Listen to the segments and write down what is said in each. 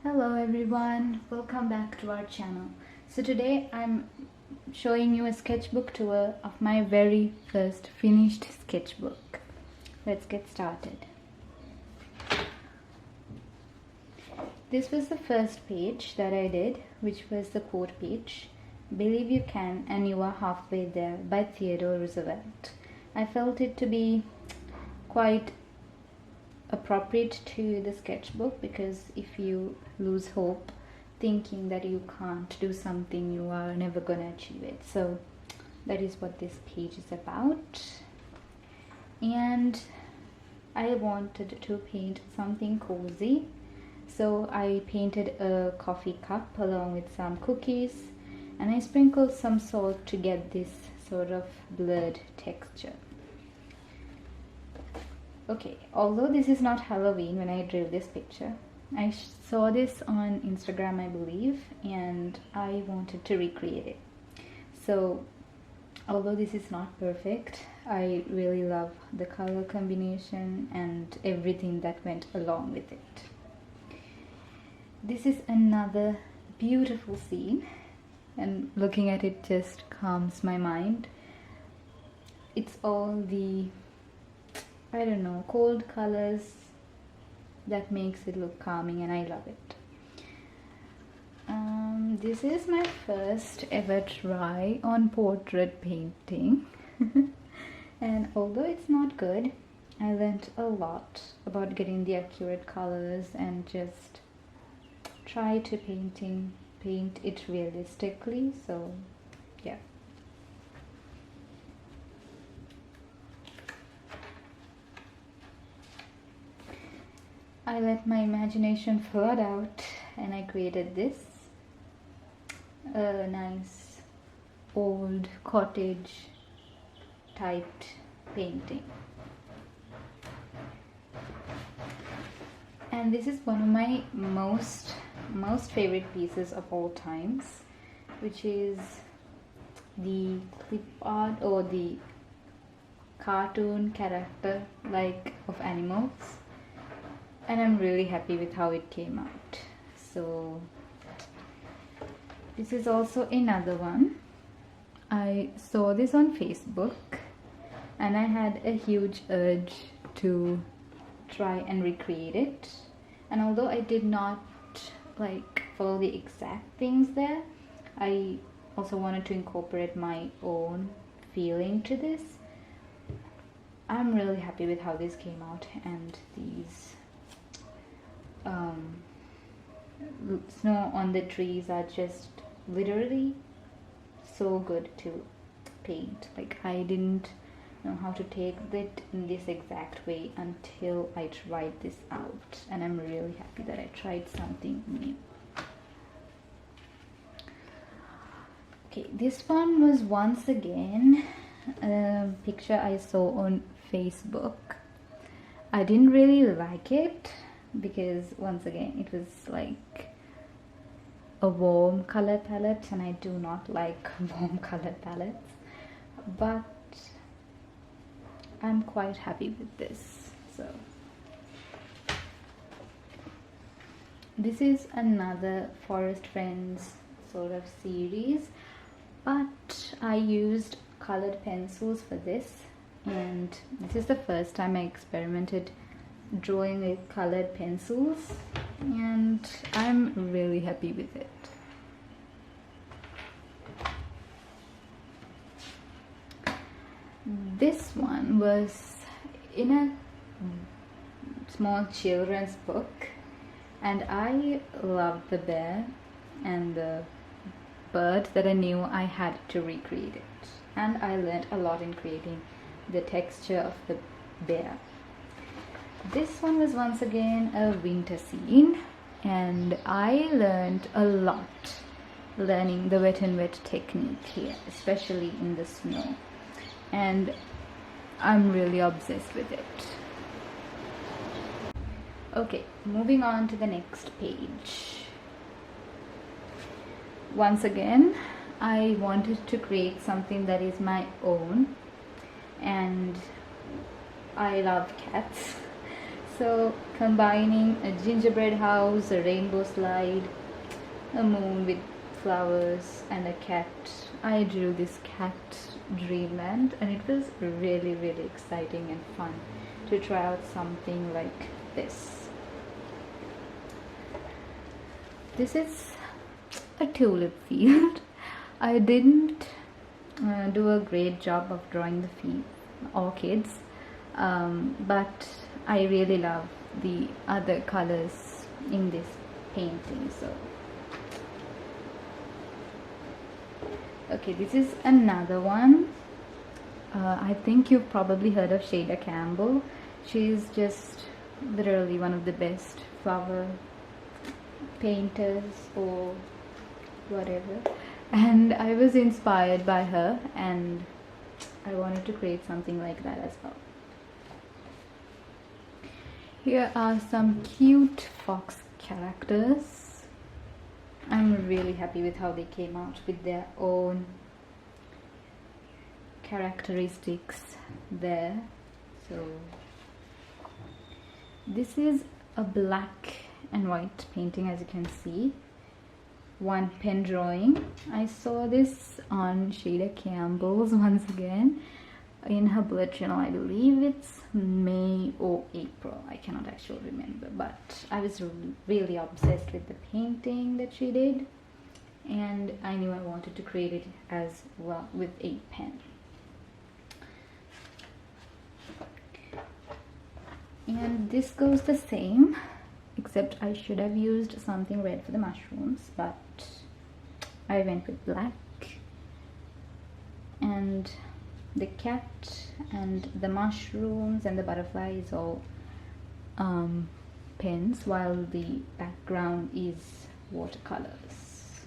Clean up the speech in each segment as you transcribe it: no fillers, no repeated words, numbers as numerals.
Hello everyone, welcome back to our channel. So today I'm showing you a sketchbook tour of my very first finished sketchbook. Let's get started. This was the first page that I did, which was the quote page, "Believe you can and you are halfway there" by Theodore Roosevelt. I felt it to be quite appropriate to the sketchbook because if you lose hope thinking that you can't do something, you are never gonna achieve it. So that is what this page is about. And I wanted to paint something cozy, so I painted a coffee cup along with some cookies, and I sprinkled some salt to get this sort of blurred texture. Okay, although this is not Halloween when I drew this picture, I saw this on Instagram, I believe, and I wanted to recreate it. So, although this is not perfect, I really love the color combination and everything that went along with it. This is another beautiful scene, and looking at it just calms my mind. It's all the cold colors that makes it look calming, and I love it. This is my first ever try on portrait painting and although it's not good, I learned a lot about getting the accurate colors and just try to paint it realistically. So yeah. I let my imagination flood out and I created this nice old cottage typed painting. And this is one of my most favorite pieces of all times, which is the clip art or the cartoon character like of animals. And I'm really happy with how it came out. So this is also another one. I saw this on Facebook and I had a huge urge to try and recreate it. And although I did not follow the exact things there, I also wanted to incorporate my own feeling to this. I'm really happy with how this came out, and these snow on the trees are just literally so good to paint. I didn't know how to take it in this exact way until I tried this out, and I'm really happy that I tried something new. Okay, this one was once again a picture I saw on Facebook. I didn't really like it because once again it was like a warm color palette, and I do not like warm color palettes, but I'm quite happy with this. So this is another Forest Friends sort of series, but I used colored pencils for this, and this is the first time I experimented drawing with colored pencils, and I'm really happy with it. This one was in a small children's book, and I loved the bear and the bird that I knew I had to recreate it, and I learned a lot in creating the texture of the bear. This one was once again a winter scene, and I learned a lot learning the wet and wet technique here, especially in the snow, and I'm really obsessed with it. Okay, moving on to the next page. Once again, I wanted to create something that is my own, and I love cats. So combining a gingerbread house, a rainbow slide, a moon with flowers, and a cat. I drew this cat dreamland, and it was really exciting and fun to try out something like this. This is a tulip field. I didn't do a great job of drawing the orchids, but I really love the other colors in this painting. So okay, this is another one. I think you've probably heard of Shayda Campbell. She's just literally one of the best flower painters or whatever, and I was inspired by her and I wanted to create something like that as well. Here are some cute fox characters. I'm really happy with how they came out with their own characteristics there. So this is a black and white painting, as you can see, one pen drawing. I saw this on Shayda Campbell's once again in her bullet journal. I believe it's May or April, I cannot actually remember, but I was really obsessed with the painting that she did, and I knew I wanted to create it as well with a pen. And this goes the same, except I should have used something red for the mushrooms, but I went with black. And the cat and the mushrooms and the butterfly is all pens, while the background is watercolors.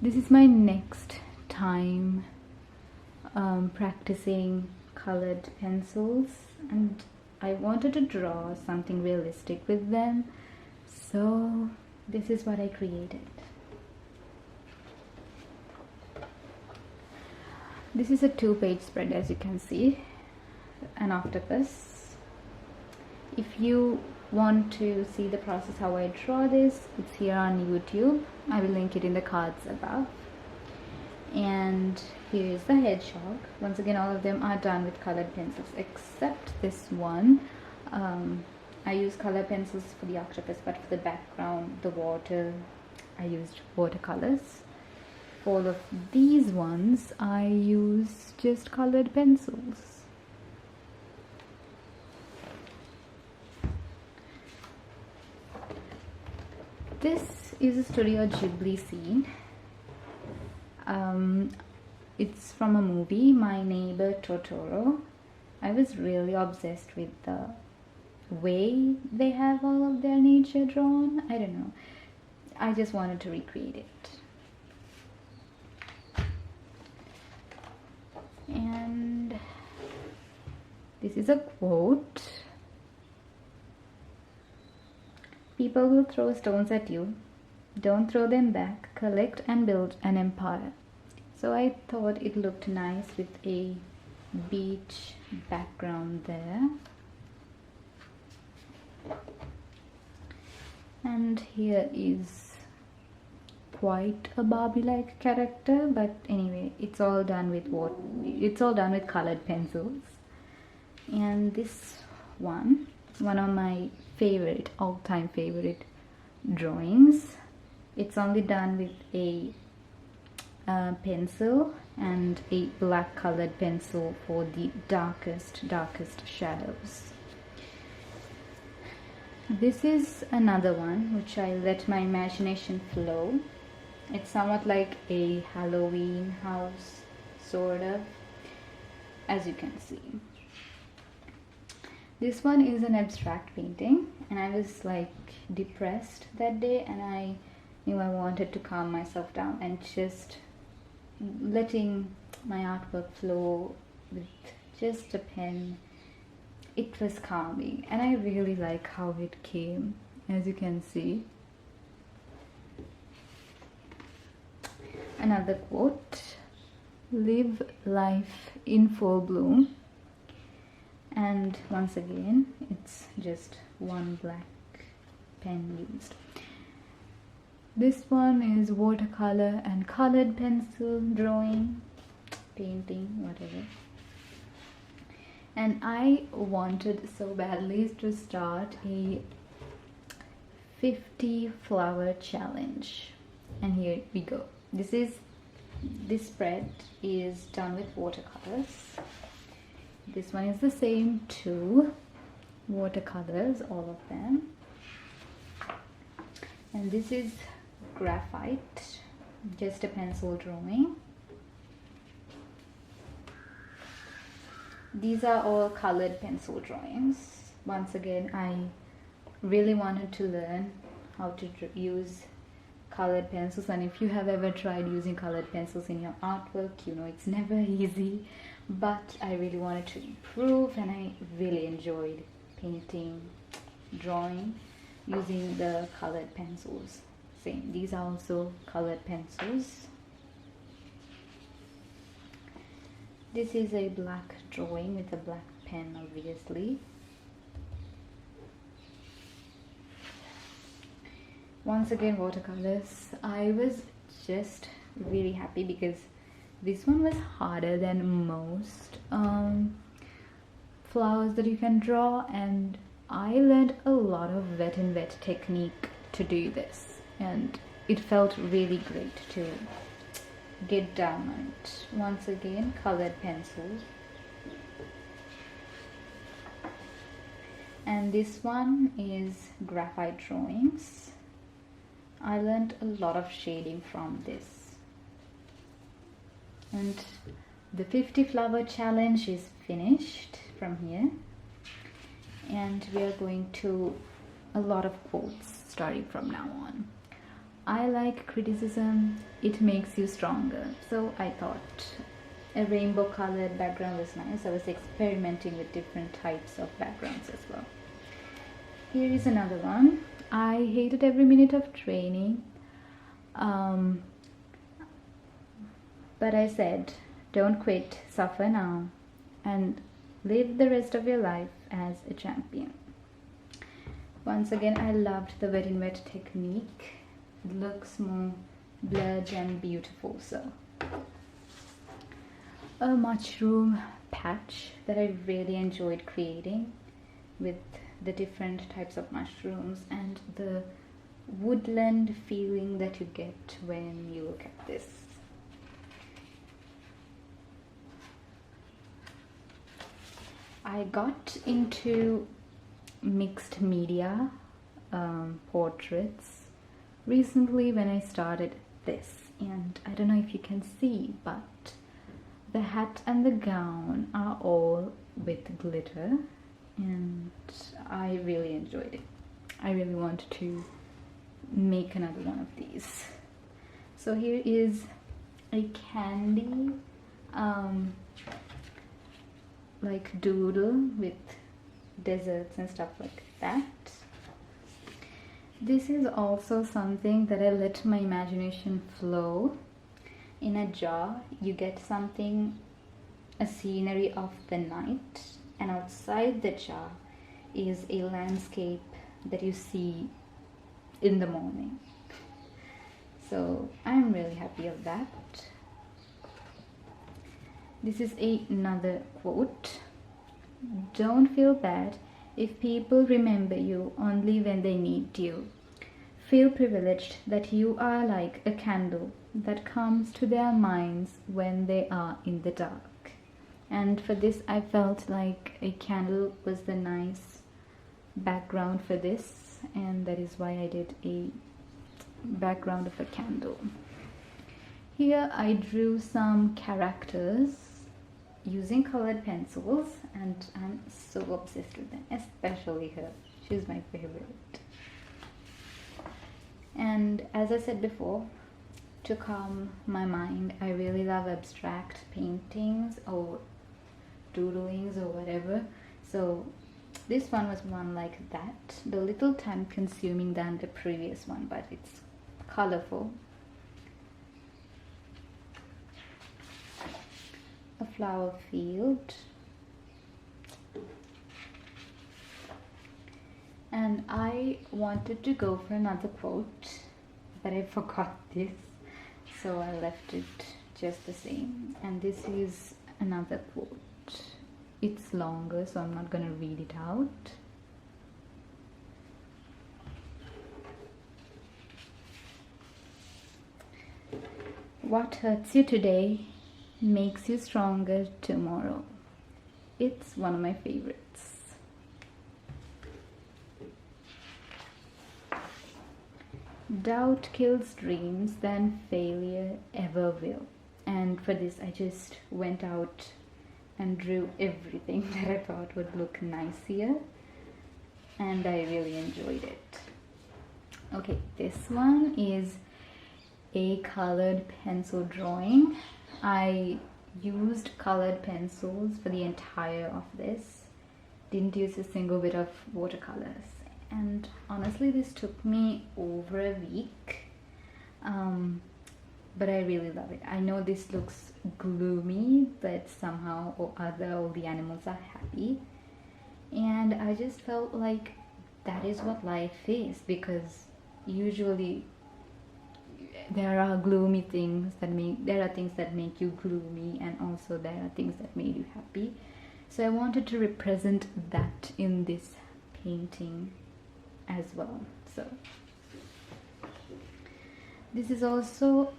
This is my next time practicing colored pencils, and I wanted to draw something realistic with them, so this is what I created. This is a 2-page spread, as you can see, an octopus. If you want to see the process how I draw this, it's here on YouTube. I will link it in the cards above. And here is the hedgehog. Once again, all of them are done with colored pencils except this one. I use color pencils for the octopus, but for the background, the water, I used watercolors. For all of these ones, I use just colored pencils. This is a Studio Ghibli scene. It's from a movie, My Neighbor Totoro. I was really obsessed with the way they have all of their nature drawn. I don't know. I just wanted to recreate it. And this is a quote. People will throw stones at you. Don't throw them back. Collect and build an empire. So I thought it looked nice with a beach background there. And here is quite a Barbie-like character, but anyway, it's all done with colored pencils. And this one of my all-time favorite drawings. It's only done with a pencil and a black colored pencil for the darkest shadows. This is another one which I let my imagination flow. It's somewhat like a Halloween house, sort of, as you can see. This one is an abstract painting, and I was like depressed that day, and I knew I wanted to calm myself down, and just letting my artwork flow with just a pen, it was calming, and I really like how it came, as you can see. Another quote: live life in full bloom. And once again, it's just one black pen used. This one is watercolor and colored pencil drawing, painting, whatever. And I wanted so badly to start a 50 flower challenge, and here we go. This spread is done with watercolors. This one is the same too, watercolors, all of them. And this is graphite, just a pencil drawing. These are all colored pencil drawings. Once again, I really wanted to learn how to use colored pencils, and if you have ever tried using colored pencils in your artwork, you know it's never easy, but I really wanted to improve, and I really enjoyed painting, drawing using the colored pencils. Same, these are also colored pencils. This is a black drawing with a black pen, obviously. Once again, watercolors. I was just really happy because this one was harder than most flowers that you can draw, and I learned a lot of wet and wet technique to do this, and it felt really great to get down on it. Once again, colored pencils. And this one is graphite drawings. I learned a lot of shading from this. And the 50 flower challenge is finished from here. And we are going to a lot of quotes starting from now on. I like criticism, it makes you stronger. So I thought a rainbow colored background was nice. I was experimenting with different types of backgrounds as well. Here is another one. I hated every minute of training, but I said, don't quit, suffer now, and live the rest of your life as a champion. Once again, I loved the wet and wet technique. It looks more blurred and beautiful. So a mushroom patch that I really enjoyed creating with the different types of mushrooms and the woodland feeling that you get when you look at this. I got into mixed media portraits recently when I started this, and I don't know if you can see, but the hat and the gown are all with glitter, and I really enjoyed it. I really want to make another one of these. So here is a candy like doodle with deserts and stuff like that. This is also something that I let my imagination flow. In a jar you get something, a scenery of the night, and outside the jar is a landscape that you see in the morning. So I'm really happy of that. This is another quote. Don't feel bad if people remember you only when they need you. Feel privileged that you are like a candle that comes to their minds when they are in the dark. And for this, I felt like a candle was the nice background for this, and that is why I did a background of a candle. Here I drew some characters using colored pencils, and I'm so obsessed with them, especially her. She's my favorite. And as I said before, to calm my mind, I really love abstract paintings or doodlings or whatever. So this one was one like that, a little time consuming than the previous one, but it's colorful. A flower field, And I wanted to go for another quote, but I forgot this, so I left it just the same. And this is another quote. It's longer, so I'm not gonna read it out. What hurts you today makes you stronger tomorrow. It's one of my favorites. Doubt kills dreams than failure ever will. And for this, I just went out and drew everything that I thought would look nice here, and I really enjoyed it. Okay, this one is a colored pencil drawing. I used colored pencils for the entire of this, didn't use a single bit of watercolors, and honestly this took me over a week, but I really love it. I know this looks gloomy, but somehow or other all the animals are happy, and I just felt like that is what life is, because usually there are gloomy things that there are things that make you gloomy, and also there are things that made you happy. So I wanted to represent that in this painting as well. So this is also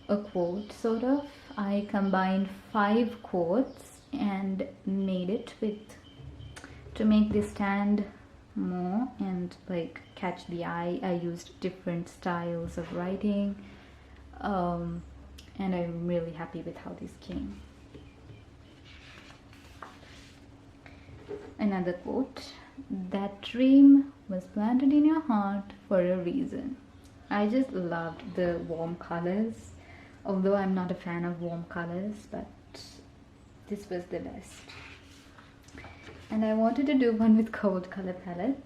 a quote, sort of. I combined 5 quotes and made it to make this stand more and like catch the eye. I used different styles of writing, and I'm really happy with how this came. Another quote: that dream was planted in your heart for a reason. I just loved the warm colors, although I'm not a fan of warm colors, but this was the best. And I wanted to do one with cold color palette,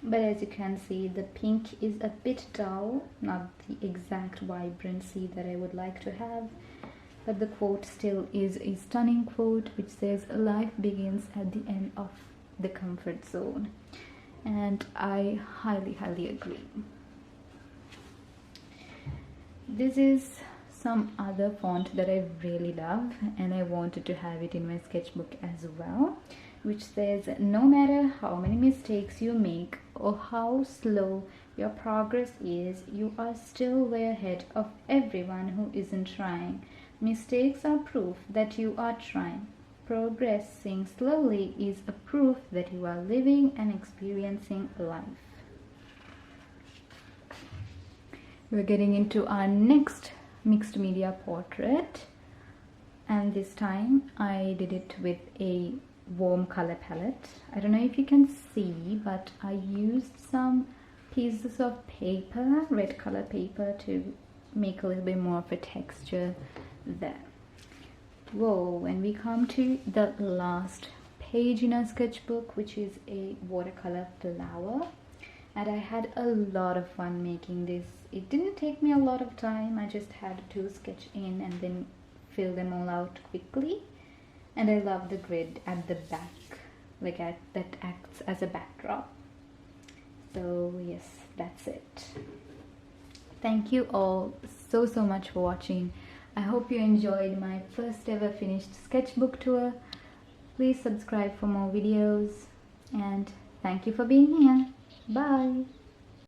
but as you can see, the pink is a bit dull, not the exact vibrancy that I would like to have, but the quote still is a stunning quote which says, life begins at the end of the comfort zone, and I highly agree. This is some other font that I really love, and I wanted to have it in my sketchbook as well, which says, no matter how many mistakes you make or how slow your progress is, you are still way ahead of everyone who isn't trying. Mistakes are proof that you are trying. Progressing slowly is a proof that you are living and experiencing life. We're getting into our next mixed media portrait, and this time I did it with a warm color palette. I don't know if you can see, but I used some pieces of paper, red color paper, to make a little bit more of a texture there. Whoa, when we come to the last page in our sketchbook, which is a watercolor flower, and I had a lot of fun making this. It didn't take me a lot of time. I just had to sketch in and then fill them all out quickly. And I love the grid at the back, like that acts as a backdrop. So yes, that's it. Thank you all so much for watching. I hope you enjoyed my first ever finished sketchbook tour. Please subscribe for more videos, and thank you for being here. Bye.